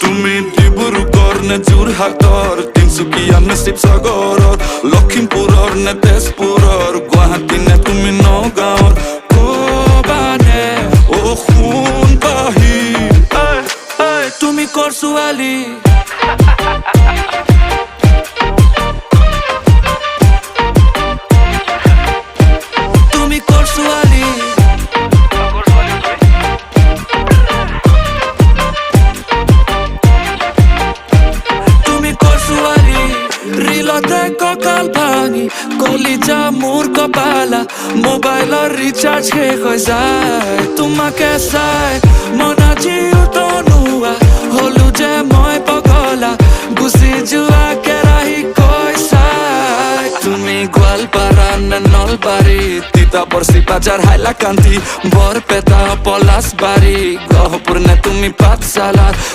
তুমি ডিব্ৰুগড় নে যোৰহাটৰ, তিনচুকীয়া নে শিৱসাগৰৰ, লখিমপুৰৰ নে তেজপুৰৰ, গুৱাহাটী নে তুমি নগাঁৱৰ, ক'বানে অ সোণ পাহি তুমি কৰ ছোৱালী? তুমি কৰ ছোৱালী? তুমি কৰ ছোৱালী? ৰিলতে কঁকাল ভাঙি কলিজা মোৰ কপালা, মোবাইলৰ ৰিচাৰ্জ শেষ হৈ যায় তোমাকে চাই, মন আজি উতনুৱা হলো যে মই পগলা, গুচি যোৱা কেৰাহী কৈ চাই। তুমি গোৱালপাৰা নে নলবাৰী, তিতাবৰ চিপাঝাৰ হাইলাকান্দি, বৰপেটা পলাশবাৰী, গহপুৰ নে তুমি পাঠশালা,